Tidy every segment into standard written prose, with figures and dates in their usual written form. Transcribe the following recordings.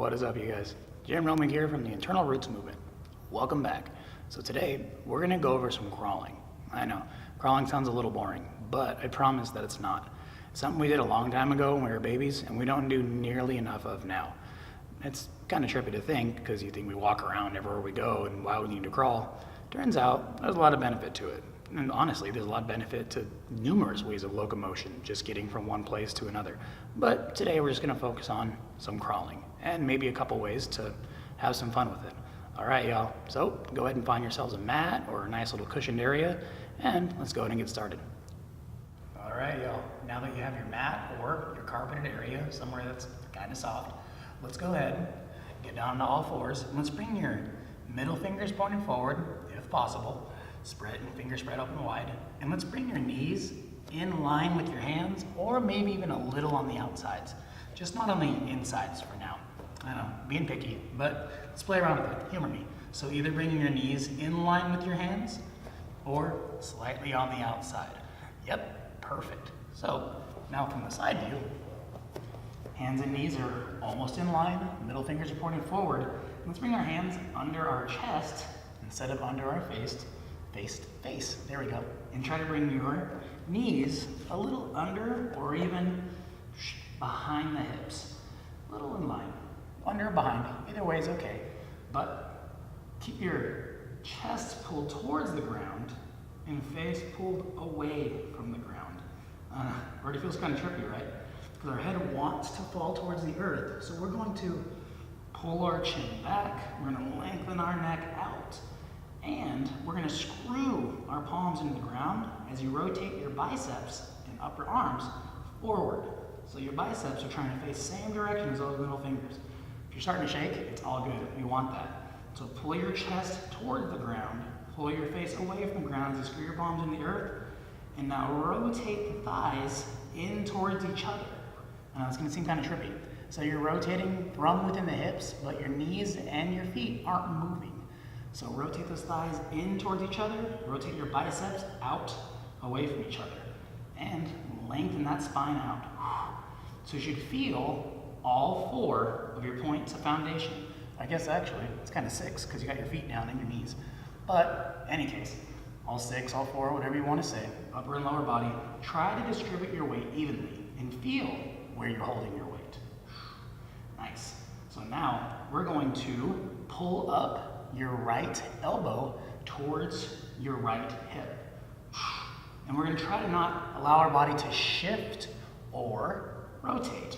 What is up, you guys? Romig here from the Internal Roots Movement. Welcome back. So today, we're going to go over some crawling. I know, crawling sounds a little boring, but I promise that it's not. It's something we did a long time ago when we were babies, and we don't do nearly enough of now. It's kind of trippy to think, because you think we walk around everywhere we go, and why we need to crawl. Turns out, there's a lot of benefit to it. And honestly, there's a lot of benefit to numerous ways of locomotion, just getting from one place to another. But today we're just going to focus on some crawling, and maybe a couple ways to have some fun with it. All right, y'all. So go ahead and find yourselves a mat or a nice little cushioned area, and let's go ahead and get started. All right, y'all. Now that you have your mat or your carpeted area, somewhere that's kind of soft, let's go ahead, get down to all fours, and let's bring your middle fingers pointing forward, if possible. Fingers spread open wide, and let's bring your knees in line with your hands, or maybe even a little on the outsides, just not on the insides for now. I know, being picky, but let's play around with it, humor me. So either bringing your knees in line with your hands, or slightly on the outside. Yep, perfect. So now from the side view, hands and knees are almost in line, middle fingers are pointed forward. Let's bring our hands under our chest instead of under our face to face. There we go. And try to bring your knees a little under or even behind the hips. A little in line. Under or behind. Either way is okay. But keep your chest pulled towards the ground and face pulled away from the ground. Already feels kind of trippy, right? Because our head wants to fall towards the earth. So we're going to pull our chin back. We're going to lengthen our neck out. And we're going to screw our palms into the ground as you rotate your biceps and upper arms forward. So your biceps are trying to face the same direction as those middle fingers. If you're starting to shake, it's all good. We want that. So pull your chest towards the ground, pull your face away from the ground as you screw your palms in the earth, and now rotate the thighs in towards each other. Now it's going to seem kind of trippy. So you're rotating from within the hips, but your knees and your feet aren't moving. So rotate those thighs in towards each other, rotate your biceps out, away from each other, and lengthen that spine out. So you should feel all four of your points of foundation. I guess actually, it's kind of six, because you got your feet down and your knees. But, in any case, all six, all four, whatever you want to say, upper and lower body, try to distribute your weight evenly, and feel where you're holding your weight. Nice. So now, we're going to pull up your right elbow towards your right hip. And we're going to try to not allow our body to shift or rotate.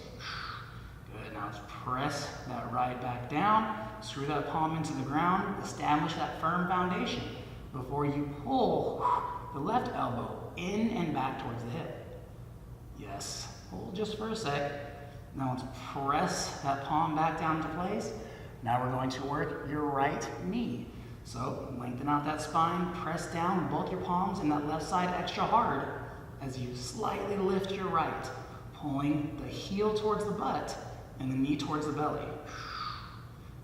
Good, now let's press that right back down, screw that palm into the ground, establish that firm foundation before you pull the left elbow in and back towards the hip. Yes, hold just for a sec. Now let's press that palm back down to place. Now we're going to work your right knee. So lengthen out that spine, press down both your palms and that left side extra hard as you slightly lift your right, pulling the heel towards the butt and the knee towards the belly.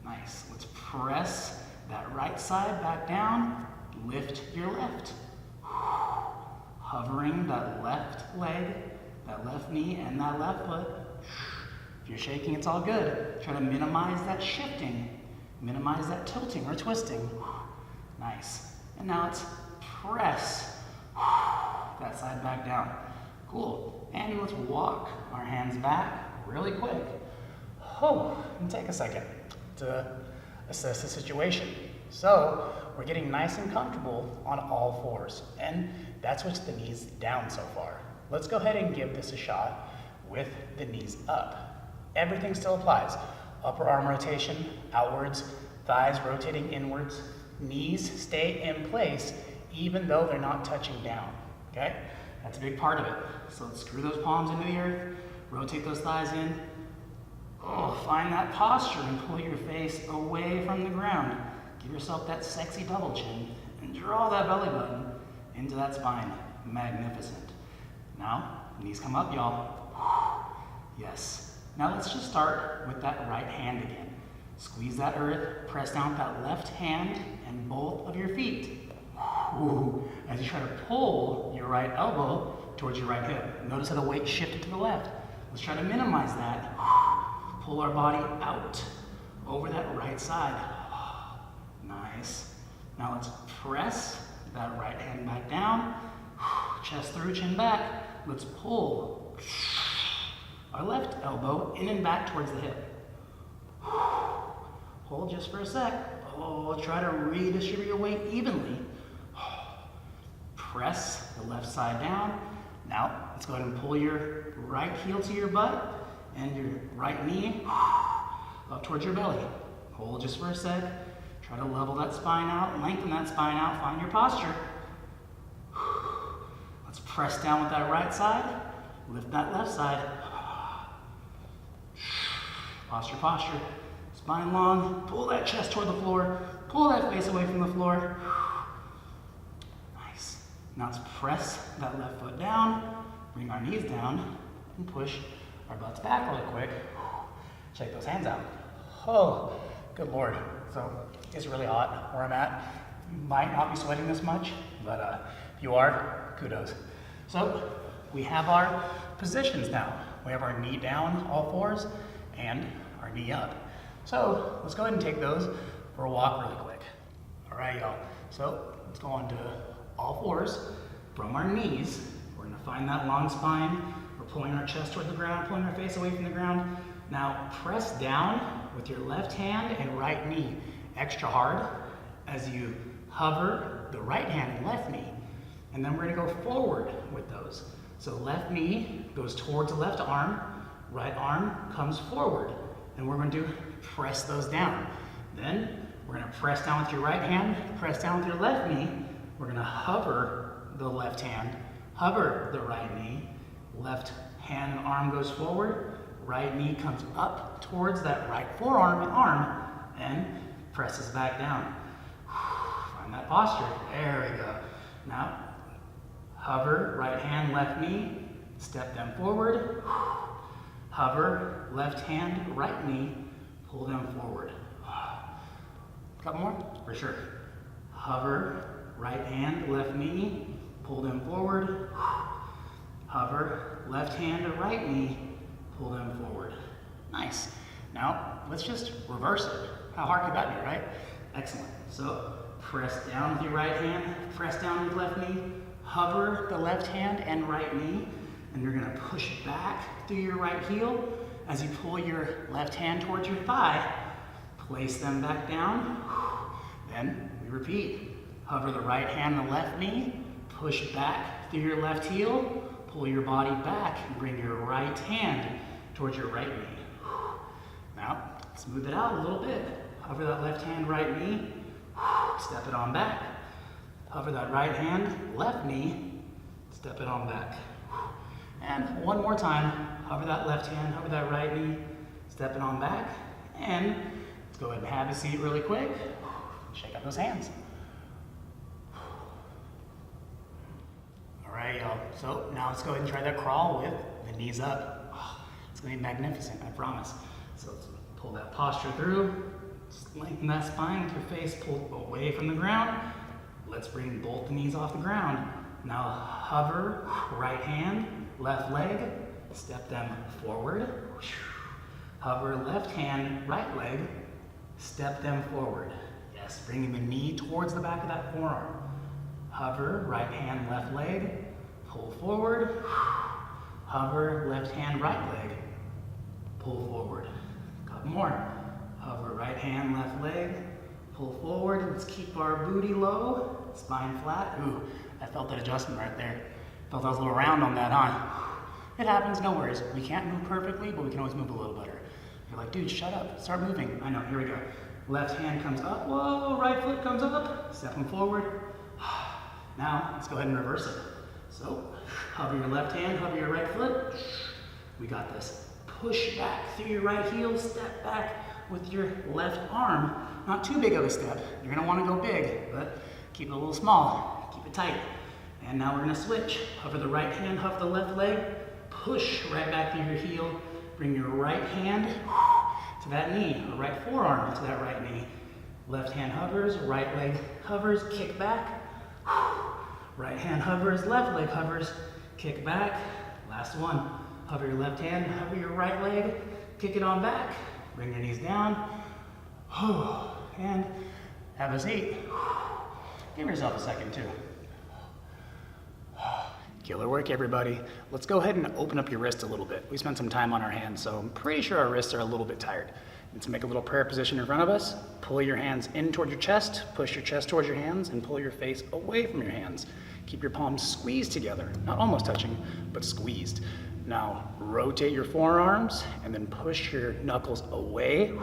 Nice. Let's press that right side back down, lift your left. Hovering that left leg, that left knee, and that left foot. If you're shaking, it's all good. Try to minimize that shifting, minimize that tilting or twisting. Nice. And now let's press that side back down. Cool. And let's walk our hands back really quick. And take a second to assess the situation. So we're getting nice and comfortable on all fours, and that's with the knees down so far. Let's go ahead and give this a shot with the knees up. Everything still applies. Upper arm rotation outwards, thighs rotating inwards, knees stay in place even though they're not touching down, okay? That's a big part of it. So let's screw those palms into the earth, rotate those thighs in. Find that posture and pull your face away from the ground. Give yourself that sexy double chin and draw that belly button into that spine. Magnificent. Now, knees come up, y'all. Yes. Now let's just start with that right hand again. Squeeze that earth, press down with that left hand and both of your feet. As you try to pull your right elbow towards your right hip. Notice how the weight shifted to the left. Let's try to minimize that. Pull our body out. over that right side. Nice. Now let's press that right hand back down. Chest through, chin back. Let's pull our left elbow in and back towards the hip. Hold just for a sec. Oh, try to redistribute your weight evenly. Press the left side down. Now, let's go ahead and pull your right heel to your butt and your right knee up towards your belly. Hold just for a sec. Try to level that spine out, lengthen that spine out, find your posture. Let's press down with that right side, lift that left side. Posture, posture. Spine long, pull that chest toward the floor, pull that face away from the floor. Nice. Now let's press that left foot down, bring our knees down, and push our butts back really quick. Check those hands out. Oh, good Lord. So it's really hot where I'm at. You might not be sweating this much, but if you are, kudos. So we have our positions now. We have our knee down, all fours, and our knee up. So let's go ahead and take those for a walk really quick. All right, y'all. So let's go on to all fours from our knees. We're gonna find that long spine. We're pulling our chest toward the ground, pulling our face away from the ground. Now press down with your left hand and right knee extra hard as you hover the right hand and left knee. And then we're gonna go forward with those. So left knee goes towards the left arm, right arm comes forward. And we're going to press those down. Then we're going to press down with your right hand, press down with your left knee. We're going to hover the left hand, hover the right knee. Left hand and arm goes forward. Right knee comes up towards that right forearm and arm and presses back down. Find that posture. There we go. Now hover right hand, left knee, step them forward. Hover, left hand, right knee, pull them forward. Couple more? For sure. Hover, right hand, left knee, pull them forward. Hover, left hand, right knee, pull them forward. Nice. Now, let's just reverse it. How hard could that be, right? Excellent. So, press down with your right hand, press down with left knee, hover the left hand and right knee, and you're gonna push back through your right heel as you pull your left hand towards your thigh. Place them back down. Then we repeat. Hover the right hand and the left knee, push back through your left heel, pull your body back, and bring your right hand towards your right knee. Now, smooth it out a little bit. Hover that left hand, right knee, step it on back. Hover that right hand, left knee, step it on back. And one more time, hover that left hand, hover that right knee, step it on back. And let's go ahead and have a seat really quick. Shake out those hands. All right, y'all. So now let's go ahead and try that crawl with the knees up. It's gonna be magnificent, I promise. So let's pull that posture through, lengthen that spine with your face pulled away from the ground. Let's bring both the knees off the ground. Now hover, right hand, left leg, step them forward. Hover left hand, right leg, step them forward. Yes, bringing the knee towards the back of that forearm. Hover, right hand, left leg, pull forward. Hover, left hand, right leg, pull forward. Couple more. Hover, right hand, left leg, pull forward. Let's keep our booty low, spine flat. Ooh, I felt that adjustment right there. Felt I was a little round on that, huh? It happens, no worries. We can't move perfectly, but we can always move a little better. You're like, dude, shut up, start moving. I know, here we go. Left hand comes up, whoa, right foot comes up, step them forward. Now, let's go ahead and reverse it. So, hover your left hand, hover your right foot. We got this. Push back through your right heel, step back with your left arm. Not too big of a step. You're gonna wanna go big, but keep it a little small, keep it tight. And now we're gonna switch. Hover the right hand, hover the left leg, push right back through your heel, bring your right hand to that knee, or right forearm to that right knee. Left hand hovers, right leg hovers, kick back. Right hand hovers, left leg hovers, kick back. Last one. Hover your left hand, hover your right leg, kick it on back. Bring your knees down. And have a seat. Give yourself a second too. Killer work, everybody. Let's go ahead and open up your wrist a little bit. We spent some time on our hands, so I'm pretty sure our wrists are a little bit tired. Let's make a little prayer position in front of us. Pull your hands in toward your chest, push your chest towards your hands, and pull your face away from your hands. Keep your palms squeezed together, not almost touching, but squeezed. Now, rotate your forearms, and then push your knuckles away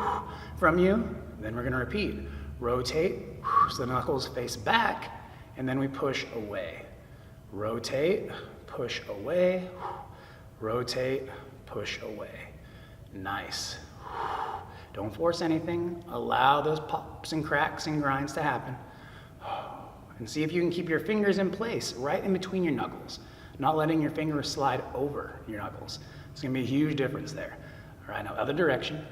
from you. Then we're gonna repeat. Rotate, so the knuckles face back, and then we push away. Rotate, push away, rotate, push away. Nice. Don't force anything. Allow those pops and cracks and grinds to happen. And see if you can keep your fingers in place, right in between your knuckles, not letting your fingers slide over your knuckles. It's gonna be a huge difference there. All right, now other direction.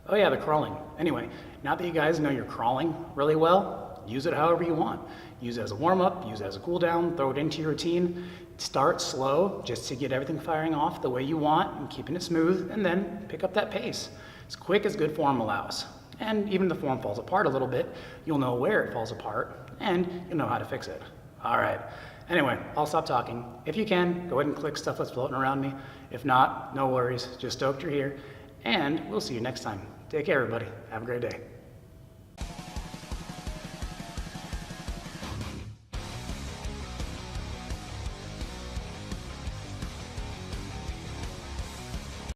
Oh yeah, the crawling. Anyway, now that you guys know you're crawling really well, use it however you want. Use it as a warm-up, use it as a cool-down, throw it into your routine. Start slow, just to get everything firing off the way you want and keeping it smooth, and then pick up that pace. As quick as good form allows. And even if the form falls apart a little bit, you'll know where it falls apart, and you'll know how to fix it. All right. Anyway, I'll stop talking. If you can, go ahead and click stuff that's floating around me. If not, no worries. Just stoked you're here, and we'll see you next time. Take care, everybody. Have a great day.